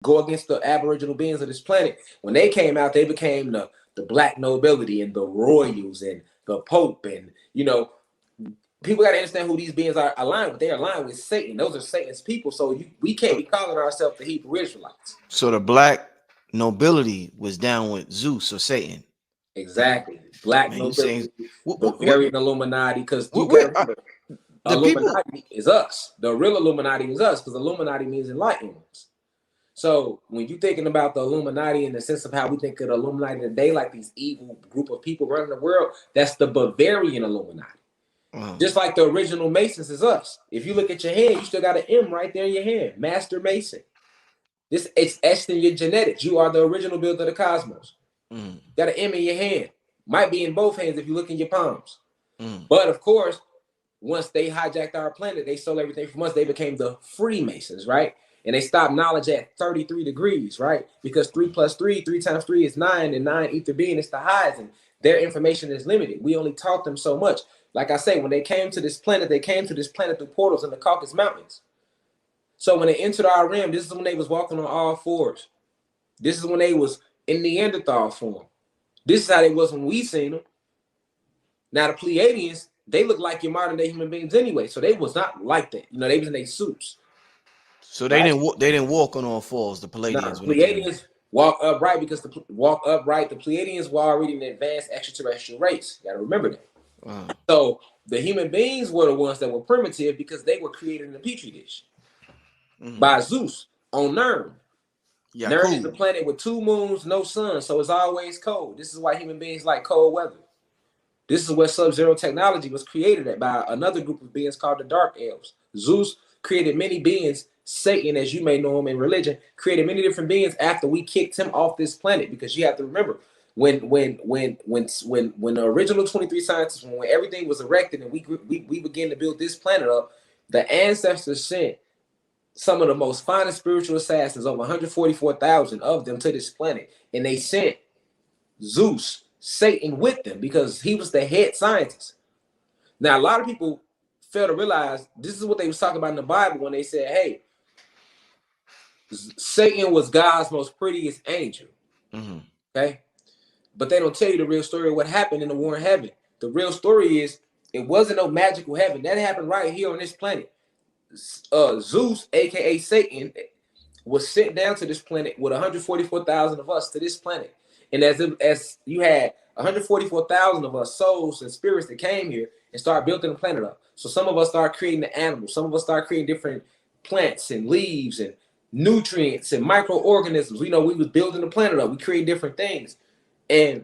go against the aboriginal beings of this planet. When they came out, they became the black nobility and the royals and the Pope. And, people got to understand who these beings are aligned with. They're aligned with Satan. Those are Satan's people. So we can't be calling ourselves the Hebrew Israelites. So the black nobility was down with Zeus or Satan. Exactly. Black Man, you saying nobility, what, Bavarian Illuminati, because you got to what remember, the people? Illuminati is us. The real Illuminati is us, because Illuminati means enlightened ones. So when you're thinking about the Illuminati in the sense of how we think of the Illuminati today, like these evil group of people running the world, that's the Bavarian Illuminati. Just like the original Masons is us. If you look at your hand, you still got an M right there in your hand. Master Mason. It's etched in your genetics. You are the original builder of the cosmos. Got an M in your hand. Might be in both hands if you look in your palms. But of course, once they hijacked our planet, they stole everything from us. They became the Freemasons, right? And they stopped knowledge at 33 degrees, right? Because 3 plus 3, 3 times 3 is 9, and 9 ether being is the highest, and their information is limited. We only taught them so much. Like I say, when they came to this planet, they came to this planet through portals in the Caucasus Mountains. So when they entered our realm, this is when they was walking on all fours. This is when they was in Neanderthal form. This is how they was when we seen them. Now the Pleiadians, they look like your modern day human beings anyway, so they was not like that. They was in their suits. So they didn't walk on all fours. The Now Palladians the when they came in. Pleiadians walk upright because the walk upright. The Pleiadians were already an advanced extraterrestrial race. You got to remember that. So the human beings were the ones that were primitive because they were created in a petri dish by Zeus on Nern. Yeah, Nern cool. is a planet with 2 moons, no sun, so it's always cold. This is why human beings like cold weather. This is where Sub-Zero technology was created at by another group of beings called the Dark Elves. Zeus created many beings. Satan, as you may know him in religion, created many different beings after we kicked him off this planet. Because you have to remember, when the original 23 scientists, when everything was erected and we began to build this planet up, the ancestors sent some of the most finest spiritual assassins, over 144,000 of them, to this planet, and they sent Zeus, Satan, with them because he was the head scientist. Now, a lot of people fail to realize this is what they was talking about in the Bible when they said, hey, Satan was God's most prettiest angel. Okay? But they don't tell you the real story of what happened in the war in heaven. The real story is it wasn't no magical heaven. That happened right here on this planet. Zeus, aka Satan, was sent down to this planet with 144,000 of us to this planet. And as you had 144,000 of us souls and spirits that came here and started building the planet up. So some of us started creating the animals. Some of us started creating different plants and leaves and nutrients and microorganisms. We was building the planet up. We created different things. And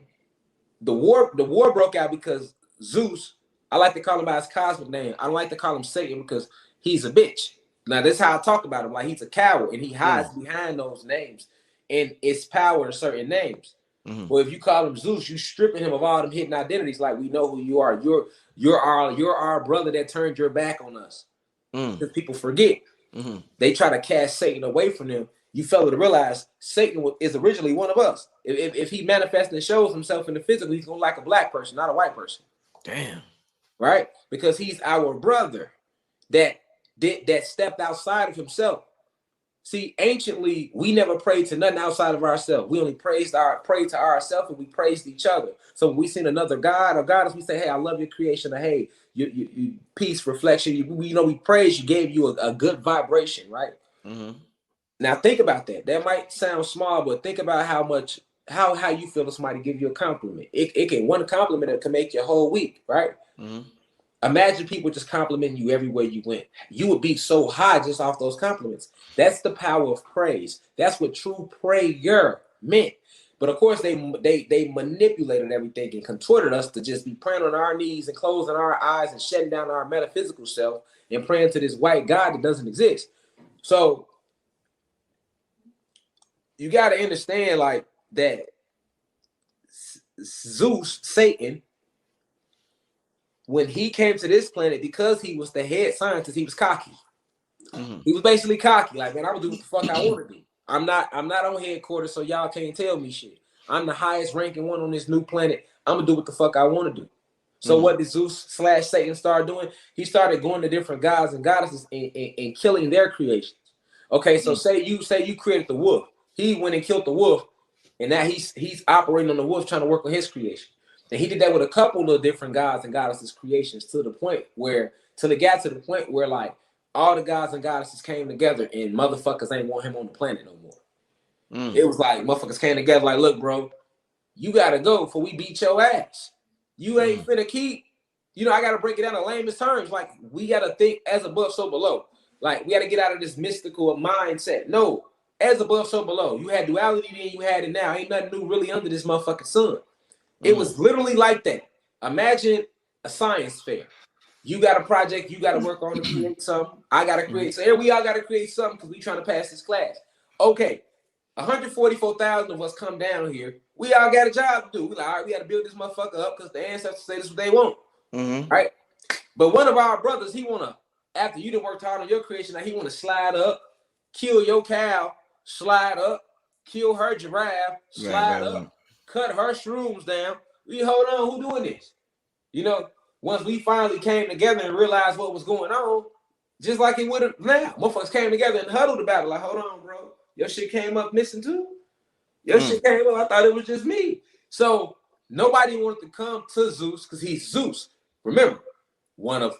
the war broke out because Zeus, I like to call him by his cosmic name. I don't like to call him Satan because he's a bitch. Now, this is how I talk about him. Like, he's a coward, and he hides behind those names and its power in certain names. Well, if you call him Zeus, you stripping him of all them hidden identities. Like, we know who you are. You're our brother that turned your back on us. Because people forget. They try to cast Satan away from them. You fail to realize Satan is originally one of us. If he manifests and shows himself in the physical, he's going to like a black person, not a white person. Damn. Right? Because he's our brother that stepped outside of himself. See, anciently, we never prayed to nothing outside of ourselves. We only prayed to ourselves, and we praised each other. So when we seen another God or goddess, we say, hey, I love your creation, or hey, you peace, reflection. We praise you, gave you a good vibration, right? Now think about that. That might sound small, but think about how you feel if somebody give you a compliment. It can, one compliment that can make your whole week, right? Imagine people just complimenting you everywhere you went. You would be so high just off those compliments. That's the power of praise. That's what true prayer meant. But of course, they manipulated everything and contorted us to just be praying on our knees and closing our eyes and shutting down our metaphysical self and praying to this white God that doesn't exist. So you got to understand, like, that Zeus, Satan, when he came to this planet, because he was the head scientist, he was cocky. He was basically cocky. Like, man, I'm gonna do what the fuck I want to do. I'm not on headquarters, so y'all can't tell me shit. I'm the highest ranking one on this new planet. I'm gonna do what the fuck I want to do. So what did Zeus/Satan start doing? He started going to different gods and goddesses and killing their creations. Okay, so say you created the wolf. He went and killed the wolf, and now he's operating on the wolf, trying to work on his creation. And he did that with a couple of different gods and goddesses creations till it got to the point where like all the gods and goddesses came together and motherfuckers ain't want him on the planet no more. It was like motherfuckers came together like, look, bro, you gotta go before we beat your ass. You ain't finna keep, I gotta break it down in layman's terms. Like, we gotta think as above, so below. Like, we gotta get out of this mystical mindset. No, as above, so below. You had duality then, you had it now. Ain't nothing new really under this motherfucking sun. It was literally like that. Imagine a science fair. You got a project you got to work on to create something. I got to create. So here we all got to create something because we trying to pass this class. Okay, 144,000 of us come down here. We all got a job to do. We like, all right, we got to build this motherfucker up because the ancestors say this is what they want. Right? But one of our brothers, he want to, after you done worked hard on your creation, now he want to slide up, kill your cow, slide up, kill her giraffe, slide up, cut her shrooms down. We hold on, who doing this? Once we finally came together and realized what was going on, just like it would have now, motherfuckers came together and huddled about it. Like, hold on, bro, your shit came up missing too. Your shit came up. I thought it was just me. So nobody wanted to come to Zeus because he's Zeus. Remember, one of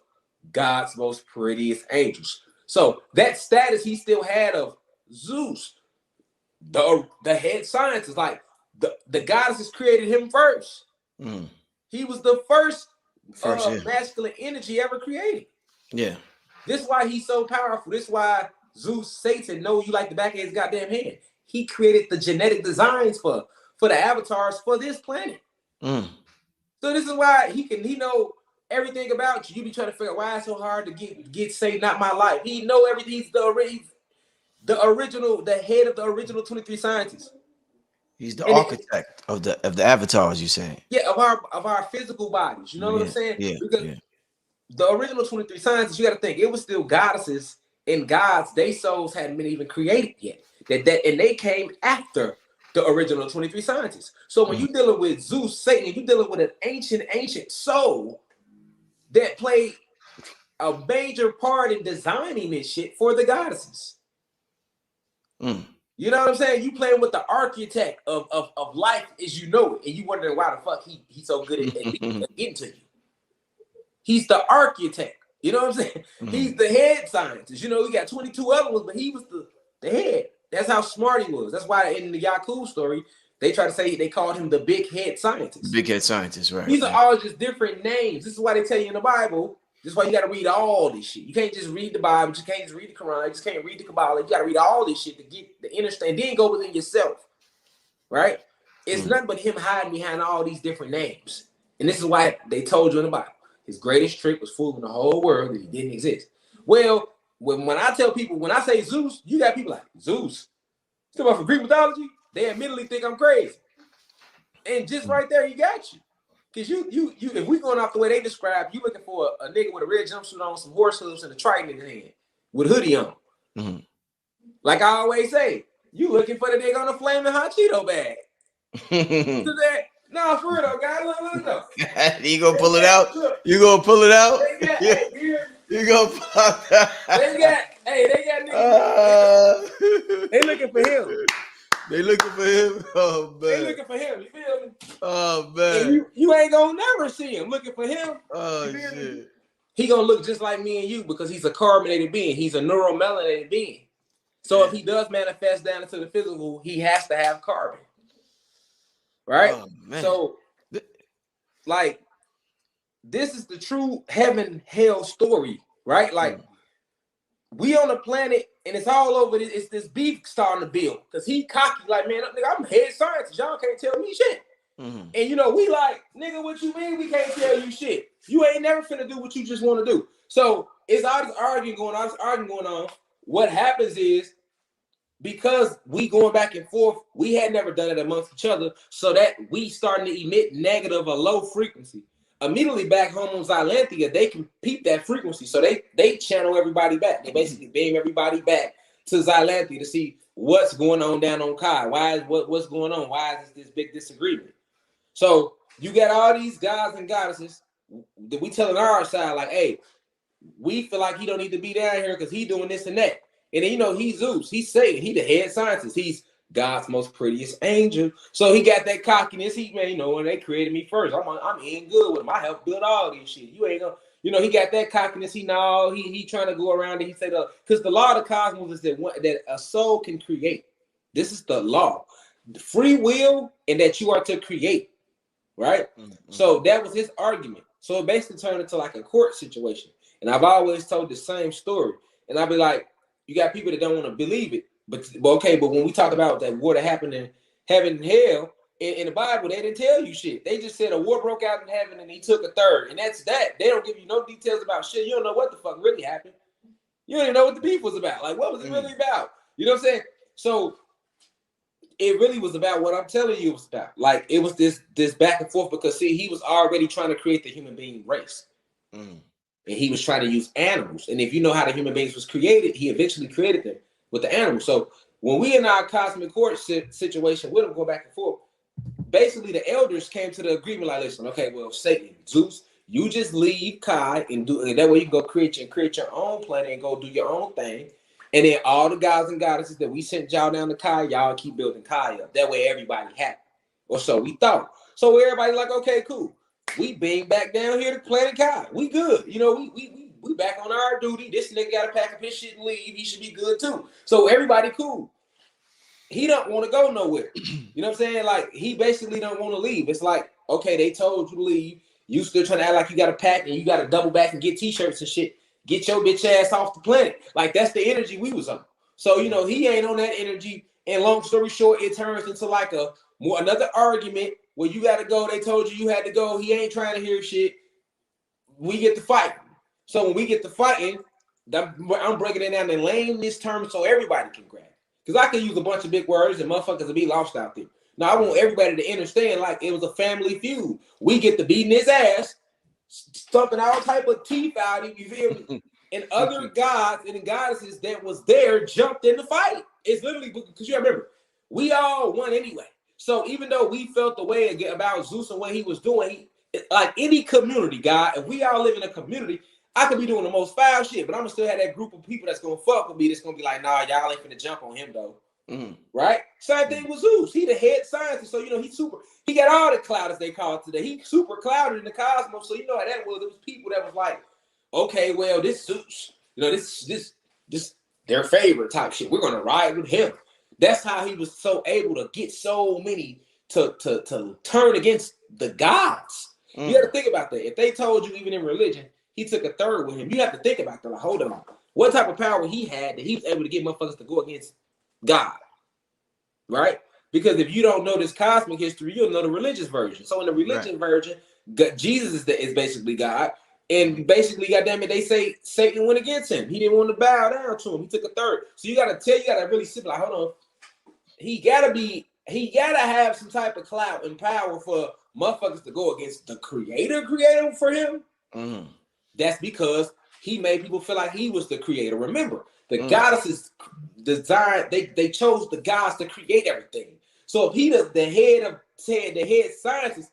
God's most prettiest angels. So that status he still had of Zeus, the head scientist, like the goddesses created him first. He was the first masculine energy ever created. Yeah. This is why he's so powerful. This is why Zeus, Satan, know you like the back of his goddamn hand. He created the genetic designs for the avatars for this planet. So this is why he know everything about you. You be trying to figure out why it's so hard to get Satan out my life. He know everything. He's the original, the head of the original 23 scientists. He's the architect of the avatars, you saying? Yeah, of our physical bodies. You know what I'm saying? Yeah. Because the original 23 scientists, you got to think it was still goddesses and gods. Their souls hadn't been even created yet. And they came after the original 23 scientists. So when you're dealing with Zeus, Satan, you're dealing with an ancient soul that played a major part in designing this shit for the goddesses. You know what I'm saying? You playing with the architect of life as you know it, and you wondering why the fuck he's so good at getting to you. He's the architect. You know what I'm saying? He's the head scientist. We got 22 other ones, but he was the head. That's how smart he was. That's why in the Yakub story, they try to say they called him the big head scientist. Big head scientist, right. These are all just different names. This is why they tell you in the Bible. This is why you got to read all this shit. You can't just read the Bible. You can't just read the Quran. You just can't read the Kabbalah. You got to read all this shit to get the understanding. Then go within yourself, right? It's nothing but him hiding behind all these different names. And this is why they told you in the Bible. His greatest trick was fooling the whole world that he didn't exist. Well, when I tell people, when I say Zeus, you got people like, Zeus? Still about for Greek mythology? They admittedly think I'm crazy. And just right there, he got you. Because you, if we going off the way they describe, you looking for a nigga with a red jumpsuit on, some horse hooves, and a trident in his hand with a hoodie on. Like I always say, you looking for the nigga on a flaming hot Cheeto bag. No, for real though, guys. Look though. You gonna pull it out? You gonna pull it out? You gonna pull it out? They got niggas. They looking for him. They looking for him. Oh man. They looking for him. You feel me? Oh man. And you ain't gonna never see him looking for him. Oh shit. He gonna look just like me and you because he's a carbonated being. He's a neuromelanated being. So if he does manifest down into the physical, he has to have carbon. Right? Oh, so like this is the true heaven hell story, right? Like we on the planet and it's all over. It's this beef starting to build because he cocky like, man, nigga, I'm head scientist. Y'all can't tell me shit. And we like, nigga, what you mean we can't tell you shit? You ain't never finna do what you just want to do. So it's all this arguing going on. What happens is because we going back and forth, we had never done it amongst each other, so that we starting to emit negative or low frequency. Immediately back home on Xylanthia, they can peep that frequency, so they channel everybody back. They basically beam everybody back to Xylanthia to see what's going on down on Kai. What's going on? Why is this big disagreement? So you got all these gods and goddesses that we telling our side like, hey, we feel like he don't need to be down here because he doing this and that. And then, you know, he's Zeus. He's Satan. He the head scientist. He's God's most prettiest angel. So he got that cockiness. He, man, you know, when they created me first, I'm in good with him. I helped build all these shit. You ain't gonna, you know, he got that cockiness. He trying to go around and he said, because the law of the cosmos is that a soul can create. This is the law. The free will and that you are to create. Right? Mm-hmm. So that was his argument. So it basically turned into like a court situation. And I've always told the same story. And I'll be like, you got people that don't want to believe it. But when we talk about that war that happened in heaven and hell, in the Bible, they didn't tell you shit. They just said a war broke out in heaven and he took a third. And that's that. They don't give you no details about shit. You don't know what the fuck really happened. You don't even know what the beef was about. Like, what was it really about? You know what I'm saying? So it really was about what I'm telling you it was about. Like, it was this back and forth because, see, he was already trying to create the human being race. And he was trying to use animals. And if you know how the human beings was created, he eventually created them with the animals. So when we in our cosmic court situation with him, go back and forth, basically the elders came to the agreement like, listen, okay, well, Satan, Zeus, you just leave Kai and that way you can go create your own planet and go do your own thing. And then all the gods and goddesses that we sent y'all down to Kai, y'all keep building Kai up. That way everybody happy. Or so we thought. So everybody like, okay, cool. We beam back down here to planet Kai. We good. You know, we back on our duty. This nigga got to pack up his shit and leave. He should be good too. So everybody cool. He don't want to go nowhere. You know what I'm saying? Like, he basically don't want to leave. It's like, okay, they told you to leave. You still trying to act like you got to pack and you got to double back and get t-shirts and shit. Get your bitch ass off the planet. Like, that's the energy we was on. So, you know, he ain't on that energy. And long story short, it turns into like another argument where you got to go. They told you had to go. He ain't trying to hear shit. We get to fighting. So when we get to fighting, I'm breaking it down in layman's terms so everybody can grab. Because I can use a bunch of big words and motherfuckers will be lost out there. Now, I want everybody to understand like it was a family feud. We get to beating his ass, stumping all type of teeth out of him, you feel me? And other gods and goddesses that was there jumped in the fight. It's literally because you remember, we all won anyway. So even though we felt the way about Zeus and what he was doing, like any community, God, if we all live in a community, I could be doing the most foul shit, but I'm gonna still have that group of people that's gonna fuck with me. That's gonna be like, nah, y'all ain't finna jump on him though. Right? Same thing with Zeus. He the head scientist, so you know he got all the clout as they call it today. He super clouded in the cosmos, so you know how that was. It was people that was like, okay, well, this Zeus, you know, this their favorite type shit. We're gonna ride with him. That's how he was so able to get so many to turn against the gods. You got to think about that. If they told you even in religion, he took a third with him, you have to think about that. Like, hold on, what type of power he had that he was able to get motherfuckers to go against God, right? Because if you don't know this cosmic history, you'll know the religious version. So in the religion version, Jesus is basically God. And basically, goddamn it, they say Satan went against him. He didn't want to bow down to him. He took a third. So you gotta really sit like, hold on. He gotta have some type of clout and power for motherfuckers to go against the creator for him. That's because he made people feel like he was the creator. Remember, the goddesses designed, they chose the gods to create everything. So if he does the head scientist,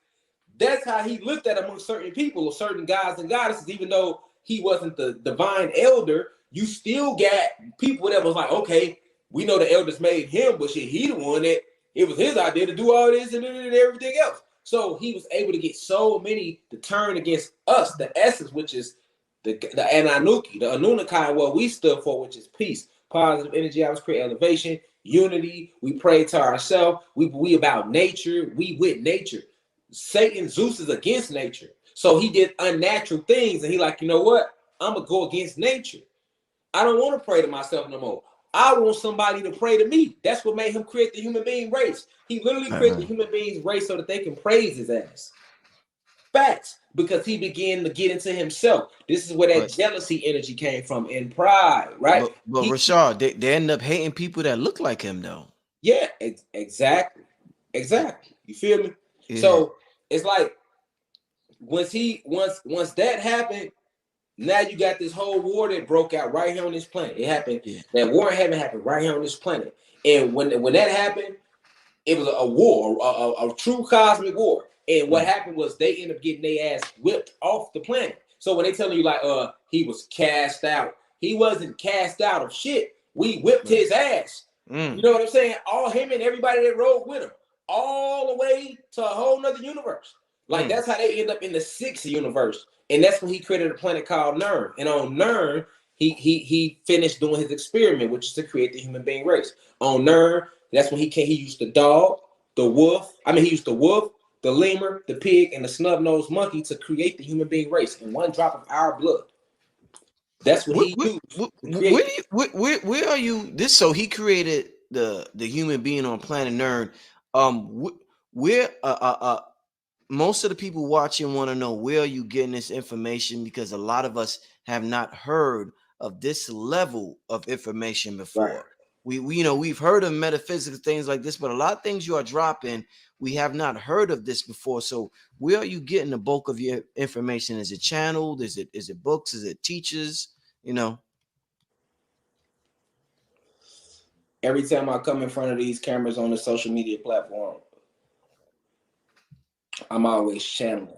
that's how he looked at among certain people or certain gods and goddesses. Even though he wasn't the divine elder, you still got people that was like, okay, we know the elders made him, but shit, he the one that it was his idea to do all this and everything else. So he was able to get so many to turn against us, the essence, which is the Ananuki, the Anunnaki, what we stood for, which is peace, positive energy, I was create elevation, unity. We pray to ourselves. We about nature. We with nature. Satan, Zeus is against nature. So he did unnatural things. And he like, you know what? I'm going to go against nature. I don't want to pray to myself no more. I want somebody to pray to me. That's what made him create the human being race. He literally created the human beings race so that they can praise his ass. Facts. Because he began to get into himself. This is where that jealousy energy came from and pride, right? But Rashad, they end up hating people that look like him though. Yeah, exactly. You feel me? Yeah. So it's like once that happened, now you got this whole war that broke out right here on this planet. It happened. Yeah. That war in heaven happened right here on this planet. And when that happened, it was a war, a true cosmic war. And what happened was they ended up getting their ass whipped off the planet. So when they telling you like he was cast out, he wasn't cast out of shit. We whipped his ass. You know what I'm saying? All him and everybody that rode with him, all the way to a whole nother universe. Like that's how they end up in the 6th universe, and that's when he created a planet called Nern. And on Nern, he finished doing his experiment, which is to create the human being race. On Nern, that's when he came. He used the dog, the wolf. I mean, he used the wolf, the lemur, the pig, and the snub-nosed monkey to create the human being race in one drop of our blood. That's what he used. Where are you? This so he created the human being on planet Nern. Where most of the people watching want to know, where are you getting this information? Because a lot of us have not heard of this level of information before. Right. We you know, we've heard of metaphysical things like this, but a lot of things you are dropping, we have not heard of this before. So where are you getting the bulk of your information? Is it channeled? Is it books? Is it teachers? You know, every time I come in front of these cameras on the social media platform, I'm always channeling.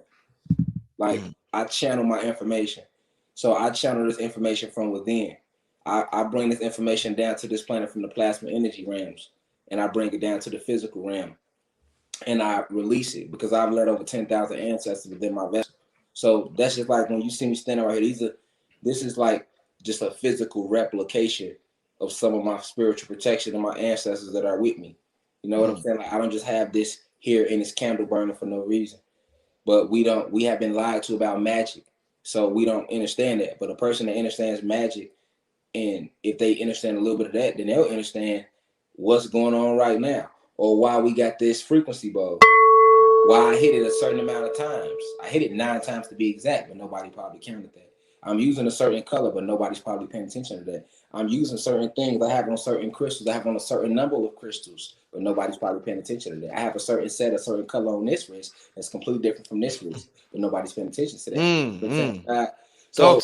Like I channel my information. So I channel this information from within. I bring this information down to this planet from the plasma energy realms, and I bring it down to the physical realm, and I release it because I've led over 10,000 ancestors within my vessel. So that's just like when you see me standing right here, this is like just a physical replication of some of my spiritual protection and my ancestors that are with me. You know what I'm saying? Like I don't just have this here in this candle burning for no reason. But we have been lied to about magic. So we don't understand that. But a person that understands magic, and if they understand a little bit of that, then they'll understand what's going on right now, or why we got this frequency bulb. Why I hit it a certain amount of times. I hit it 9 times to be exact, but nobody probably counted that. I'm using a certain color, but nobody's probably paying attention to that. I'm using certain things. I have on certain crystals. I have on a certain number of crystals, but nobody's probably paying attention to that. I have a certain set, a certain color on this wrist that's completely different from this wrist, but nobody's paying attention to that. So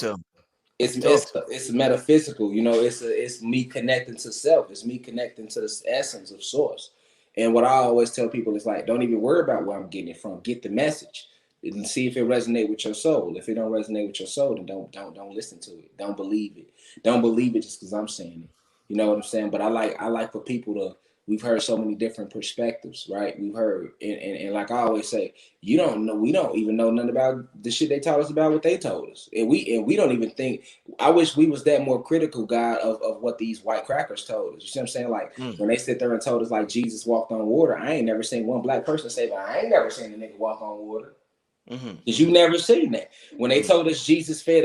it's metaphysical. You know, it's me connecting to self. It's me connecting to the essence of source. And what I always tell people is like, don't even worry about where I'm getting it from. Get the message and see if it resonates with your soul. If it don't resonate with your soul, then don't listen to it. Don't believe it. Don't believe it just because I'm saying it. You know what I'm saying? But I like for people to. We've heard so many different perspectives, right? We've heard, and like I always say, we don't even know nothing about the shit they taught us about what they told us, and we don't even think. I wish we was that more critical, God, of what these white crackers told us. You see what I'm saying? Like when they sit there and told us like Jesus walked on water, I ain't never seen one black person say, but I ain't never seen a nigga walk on water. Because you never seen that. When they told us Jesus fed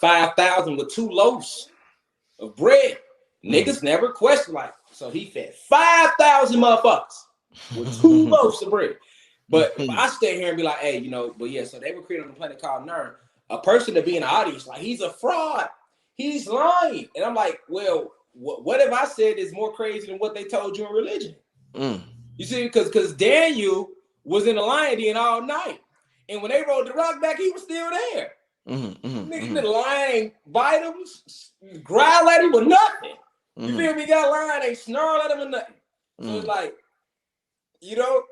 5,000 with 2 loaves of bread, niggas never questioned like, so he fed 5,000 motherfuckers with 2 loaves of bread. But I stay here and be like, hey, you know, but yeah, so they were created on a planet called Nern. A person to be in the audience, like, he's a fraud. He's lying. And I'm like, well, what if I said is more crazy than what they told you in religion? You see, because Daniel was in the lion den all night. And when they rolled the rock back, he was still there. Nigga, the lion ain't bite him, growl at him or nothing. You feel me? Got a lion, ain't snarl at him or nothing. So it's like, you know,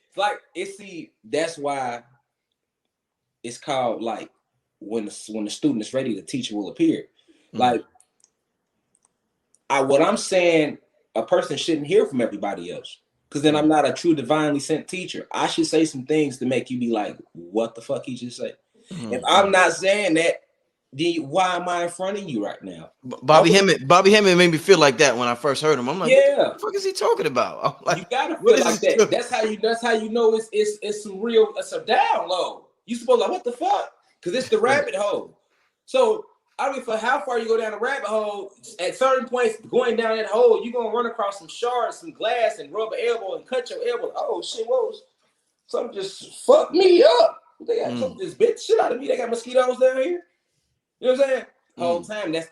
it's like that's why it's called like when the student is ready, the teacher will appear. Like what I'm saying, a person shouldn't hear from everybody else. Because then I'm not a true divinely sent teacher. I should say some things to make you be like, what the fuck he just said? If I'm not saying that, then why am I in front of you right now? Bobby Hemmett made me feel like that when I first heard him. I'm like, yeah, what the fuck is he talking about? I'm like, you gotta feel like that. That's how you know it's some real, it's a download. You supposed like, what the fuck? Because it's the rabbit hole. So I mean, for how far you go down the rabbit hole, at certain points going down that hole, you're gonna run across some shards, some glass, and rub an elbow and cut your elbow. Oh shit, whoa, something just fucked me up. They got something just bit shit out of me. They got mosquitoes down here. You know what I'm saying? The whole time, that's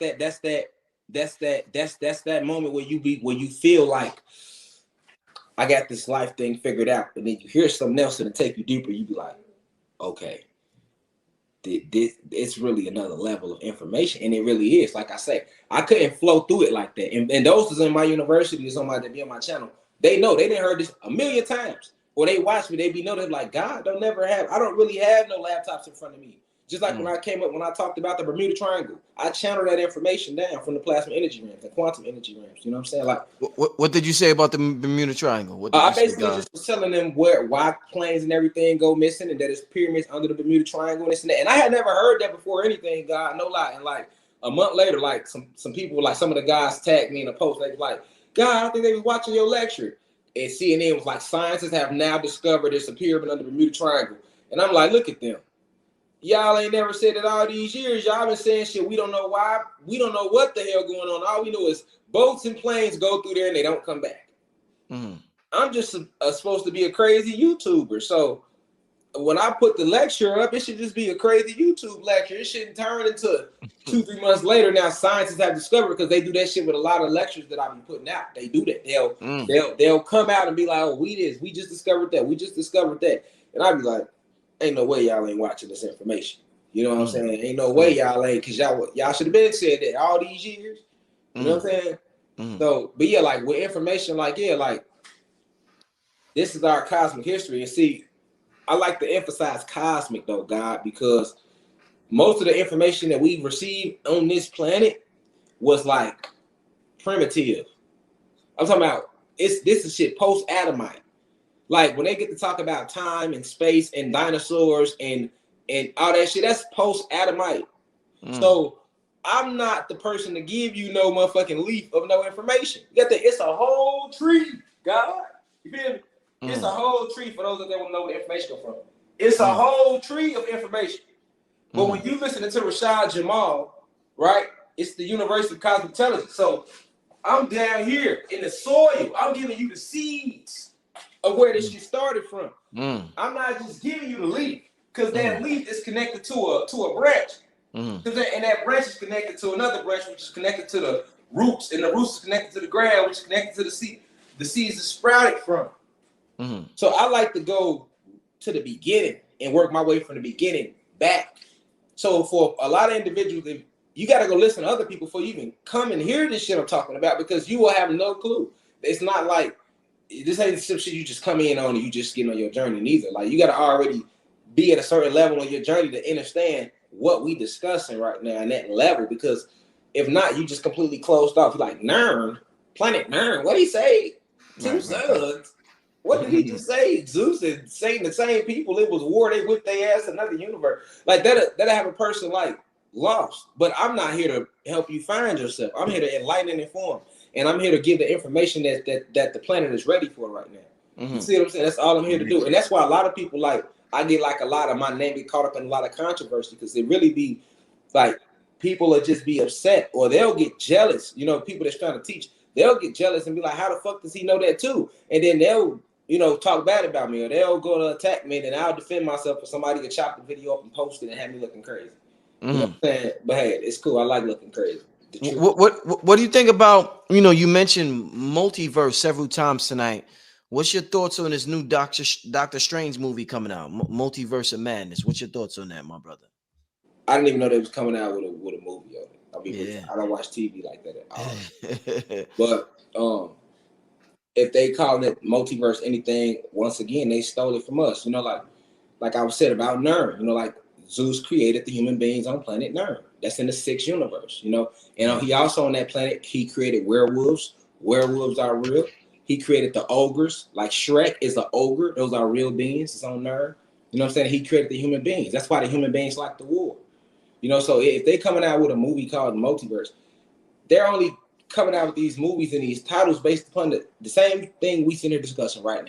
that moment where you feel like I got this life thing figured out, and then you hear something else and it take you deeper. You be like, okay. It's really another level of information, and it really is. Like I say, I couldn't flow through it like that. And those is in my university, somebody that be on my channel, they know they didn't heard this a million times, or they watch me, they be know they're like, God, I don't really have no laptops in front of me. Just like when I talked about the Bermuda Triangle, I channeled that information down from the plasma energy realms, the quantum energy realms. You know what I'm saying? Like, what did you say about the Bermuda Triangle? What did I you say, basically God? just was telling them why planes and everything go missing, and that it's pyramids under the Bermuda Triangle and this and that. And I had never heard that before or anything, God, no lie. And like a month later, like some people, like some of the guys tagged me in a post. They was like, God, I think they was watching your lecture. And CNN was like, scientists have now discovered it's a pyramid under the Bermuda Triangle. And I'm like, look at them. Y'all ain't never said it all these years. Y'all been saying shit. We don't know why. We don't know what the hell going on. All we know is boats and planes go through there and they don't come back. I'm just supposed to be a crazy YouTuber. So when I put the lecture up, it should just be a crazy YouTube lecture. It shouldn't turn into 2-3 months later. Now scientists have discovered, because they do that shit with a lot of lectures that I've been putting out. They do that. They'll come out and be like, oh, we just discovered that. We just discovered that. And I'd be like, ain't no way y'all ain't watching this information. You know what I'm saying? Ain't no way y'all ain't, because y'all should have been said that all these years. You know what I'm saying? So, but yeah, like with information, like, yeah, like this is our cosmic history. And see, I like to emphasize cosmic though, God, because most of the information that we've received on this planet was like primitive. I'm talking about this is shit post-Adamite. Like when they get to talk about time and space and dinosaurs and all that shit, that's post-Adamite. So I'm not the person to give you no motherfucking leaf of no information. You got it's a whole tree, God. You feel me? It's a whole tree for those that don't know where the information come from. It's a whole tree of information. But when you listen to Rashad Jamal, right, it's the University of Cosmic Intelligence. So I'm down here in the soil. I'm giving you the seeds of where this shit started from. I'm not just giving you the leaf, because that leaf is connected to a branch. And that branch is connected to another branch, which is connected to the roots, and the roots is connected to the ground, which is connected to the seed. The seeds are sprouted from. So I like to go to the beginning and work my way from the beginning back. So for a lot of individuals, you got to go listen to other people before you even come and hear this shit I'm talking about, because you will have no clue. It's not like this ain't some shit you just come in on and you just get on your journey neither. Like you got to already be at a certain level on your journey to understand what we discussing right now and that level, because if not, you just completely closed off. You're like, Nern, planet Nern, what did he say? Two suns. What did he just say? Zeus and Satan, the same people. It was war. They whipped their ass another universe. Like that have a person like lost. But I'm not here to help you find yourself. I'm here to enlighten and inform. And I'm here to give the information that the planet is ready for right now. You see what I'm saying? That's all I'm here to do. And that's why a lot of people, like, I get like a lot of my name get caught up in a lot of controversy, because it really be like people will just be upset, or they'll get jealous. You know, people that's trying to teach, they'll get jealous and be like, how the fuck does he know that too? And then they'll, you know, talk bad about me, or they'll go to attack me, and then I'll defend myself for somebody to chop the video up and post it and have me looking crazy. You know what I'm saying? But hey, it's cool. I like looking crazy. What do you think about, you know, you mentioned multiverse several times tonight. What's your thoughts on this new Doctor Strange movie coming out, Multiverse of Madness? What's your thoughts on that, my brother? I didn't even know they was coming out with a movie of it. I mean, I don't watch TV like that at all. But if they call it multiverse anything, once again, they stole it from us. You know, like I was said about Nern, you know, like Zeus created the human beings on planet Nern. That's in the 6th universe, you know. And he also on that planet, he created werewolves. Werewolves are real. He created the ogres, like Shrek is an ogre. Those are real beings. It's on Nern. You know what I'm saying? He created the human beings. That's why the human beings like the war. You know, so if they coming out with a movie called Multiverse, they're only coming out with these movies and these titles based upon the same thing we sitting here discussing right now.